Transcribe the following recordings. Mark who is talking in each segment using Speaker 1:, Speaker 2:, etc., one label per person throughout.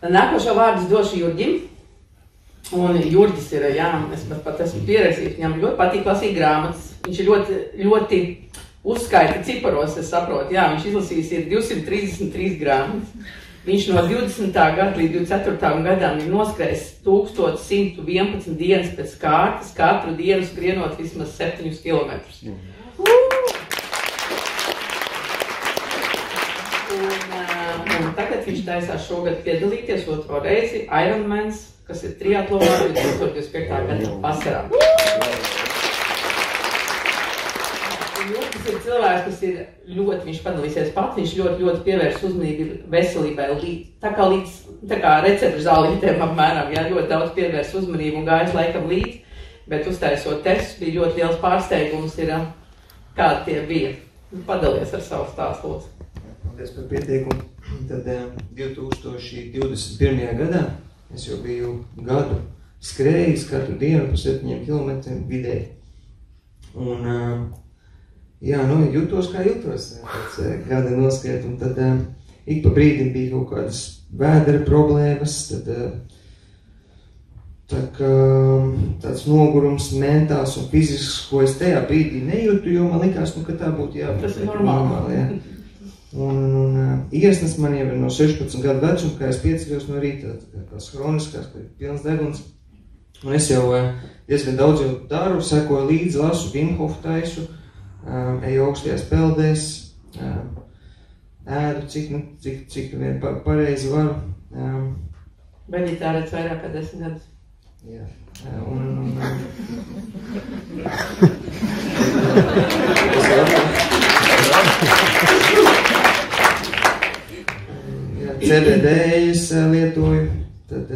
Speaker 1: Nākošo vārdu došu Jurģim. Un Jurģis ir, jā, es pat esmu pieredzījis, viņam ļoti patīk lasīt grāmatas. Viņš ir ļoti uzskaita ciparos, es saprotu, jā, viņš izlasījis ir 233 grāmatas. Viņš no 20. gada līdz 24. gadam ir noskrējis 1111 dienas pēc kārtas, katru dienu skrienot vismaz 7 kilometrus. Un tagad viņš taisās šogad piedalīties otro reizi Ironmans, kas ir triatlonā 2025. gada vasarā. Tas ir cilvēks, kas ir ļoti, viņš padalīsies pats, viņš ļoti pievērs uzmanību veselībai, tā kā recepšu zālītēm apmēram, jā, ļoti daudz pievērs uzmanību un gājis laikam līdz, bet uztaisot testus bija ļoti liels pārsteigums, ir, kādi tie bija. Padalies ar savu stāstu.
Speaker 2: Paldies par pieteikumu. Tad 2021. gadā es jau biju gadu skrējis katru dienu pa 7 kilometriem vidēji. Un jā, jūtos kā jūtos, pēc gada noskriet, un tad ik pa brīdim bija kaut kādas vēdera problēmas, tad tāds nogurums mentāls un fizisks, ko es tajā brīdī nejūtu, jo man likās, ka tā būtu jābūt.
Speaker 1: Tas ir normāli.
Speaker 2: Jā. Un iesnas man jau ir no 16 gadu vecuma, kā es pieceļos no rīta, tās hroniskās, ka ir pilns deguns. Un es jau diezgan daudz jau daru, sekoju līdzi, lasu Wim Hof taisu, eju augstajās peldēs, ēdu, cik vien pareizi varu.
Speaker 1: Veģetārēts vairāk kā 10 gadus.
Speaker 2: Jā, CBD es lietoju, tad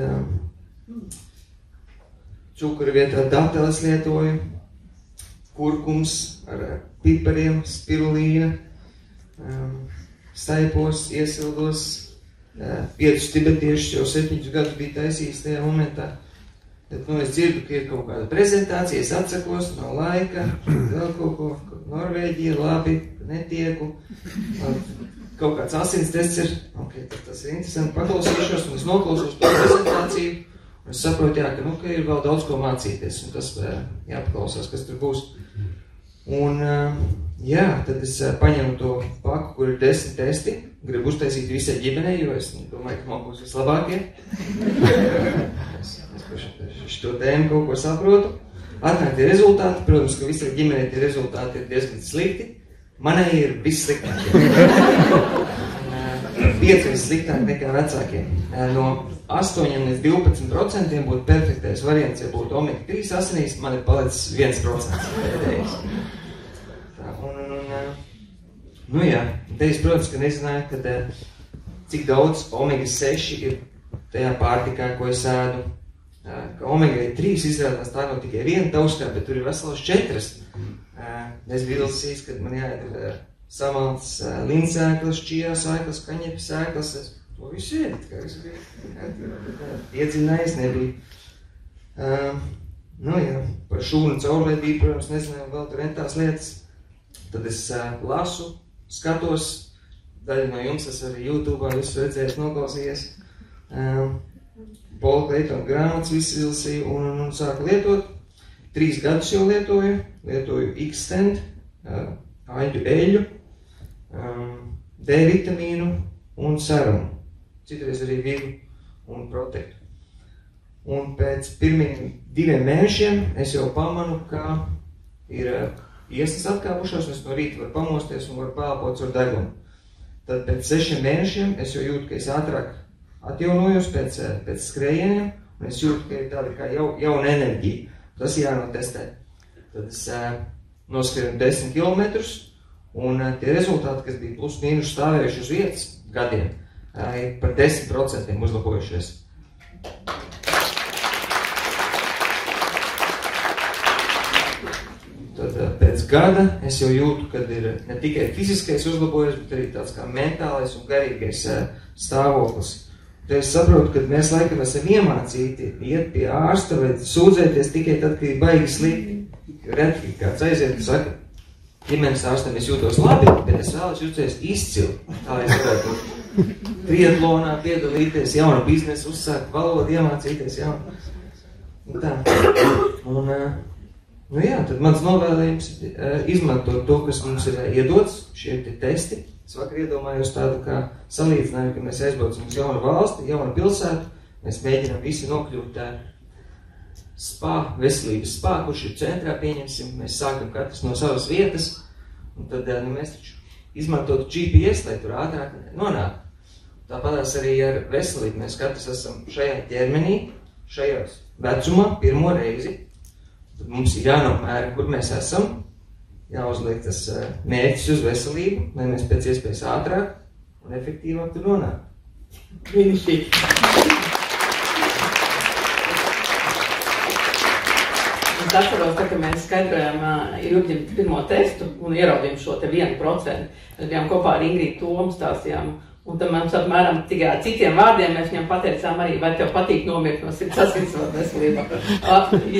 Speaker 2: cukura vietā dateles lietoju, kurkums ar pipariem, spirulīna, staipos, iesildos, 5 tibetiešus jau 7 gadus bija taisījis tajā momentā. Bet, es dzirdu, ka ir kaut kāda prezentācija, es atsakos, nav laika, vēl kaut ko, Norvēģija, labi, netieku, kaut kāds asins tests ir, tas ir interesanti, paklausīšos, un es noklausos to prezentāciju, un es saprotu, jā, ka ir vēl daudz ko mācīties, un tas jāpaklausās, kas tur būs. Un, jā, tad es paņemu to paku, kur ir 10 testi, gribu uztaisīt visai ģimenei, jo es domāju, ka man būs vislabākie. Es šo tēmu kaut ko saprotu. Atnāk tie rezultāti, protams, ka visai ģimenei tie rezultāti ir diezgan slikti. Manai ir vissliktākie. 5 vissliktāk nekā vecākiem. No 8 līdz 12% būtu perfektais variants, ja būtu omega-3 asinīs, man ir palicis 1% pēdējais. Nu jā, te es, protams, ka nezināju, kad cik daudz omega-6 ir tajā pārtikā, ko es ēdu. Ka omega-3 izrādās tā nav tikai viena tauskā, bet tur ir veselas 4. Es biju lasījis, kad man jāiet samalts linsēklas, čijā sēklas, kaņepi sēklas. To visu ēdit, kā visu bija. Iedzinājis nebija. Nu jā, par šūnu caurlaidību, protams, nezināju vēl tur entās lietas. Tad es lasu, skatos, daļa no jums es arī YouTube'ā visu redzējis, noklausījies. Paula Kleitona grāmatas visu izlasīju un sāku lietot. 3 gadus jau lietoju X-Stand, aļu eļu, D vitamīnu un serumu. Citreiz arī vigu un protektu. Un pēc pirmiem 2 mēnešiem es jau pamanu, ka ir iesnas atkāpušās, un es no rīta varu pamosties un varu pēlpot caur degunu. Tad pēc 6 mēnešiem es jau jūtu, ka es ātrāk atjaunojos pēc skrējieniem, un es jūtu, ka ir tāda kā jauna enerģija. Tas jānotestē. Tad es noskrienu 10 kilometrus, un tie rezultāti, kas bija plus mīnus stāvējuši uz vietas gadiem, ir par 10% uzlabojušies. Tad pēc gada es jau jūtu, kad ir ne tikai fiziskais uzlabojies, bet arī tāds kā mentālais un garīgais stāvoklis. Tad es saprotu, ka mēs laikam esam iemācīti iet pie ārsta vai sūdzēties tikai tad, kad ir baigi slikti. Reti kāds aiziet un saka, ģimenes ārstam es jūtos labi, bet es vēlos jūties izcili. Tā es varētu triatlonā piedalīties, jaunu biznesu uzsākt, valodu iemācīties jaunu. Un tā. Un, nu jā, tad mans novēlējums izmantot to, kas mums ir iedots, šie testi. Es vakar iedomājos tādu kā salīdzinājumu, ka mēs aizbraucam uz jaunu valsti, jaunu pilsētu, mēs mēģinām visi nokļūt spā, veselības spā, kurš ir centrā, pieņemsim, mēs sākam katrs no savas vietas, un tad mēs taču izmantotu GPS, lai tur ātrāk nonāktu. Tāpatās arī ar veselību. Mēs katrs esam šajā ķermenī, šajā vecumā pirmo reizi. Tad mums ir jānomēra, kur mēs esam, jāuzliek tas mērķis uz veselību, lai mēs pēc iespējas ātrāk un efektīvāk tur nonāktu.
Speaker 1: Brīnišķīgi. Es atceros, tā, ka mēs skaidrojām Jurģim pirmo testu un ieraudījām šo te 1%. Mēs bijām kopā ar Ingrīdu Tomu stāstījām. Un tad mums apmēram tikai citiem vārdiem mēs viņam pateicām arī, vai tev patīk nomirt no sirds asinsvadu veselībā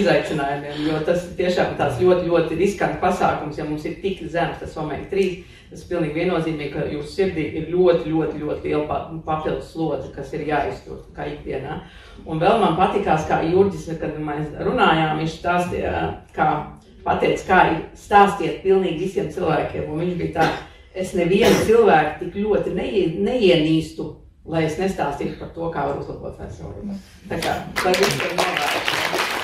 Speaker 1: izaicinājumiem, jo tas ir tiešām tās ļoti, ļoti riskanti pasākums, ja mums ir tik zems tas omega-3, tas ir pilnīgi viennozīmīgi, ka jūsu sirdī ir ļoti, ļoti, ļoti liela papildus slodze, kas ir jāiztur kā ikdienā. Un vēl man patikās, kā Jurģis, kad mēs runājām, viņš stāstīja, kā pateica, kā stāstiet pilnīgi visiem cilvēkiem, un viņš bija tā, es nevienu cilvēku tik ļoti neienīstu, lai es nestāstītu par to, kā var uzlabot veselību. Tā kā, lai viss ir novērst.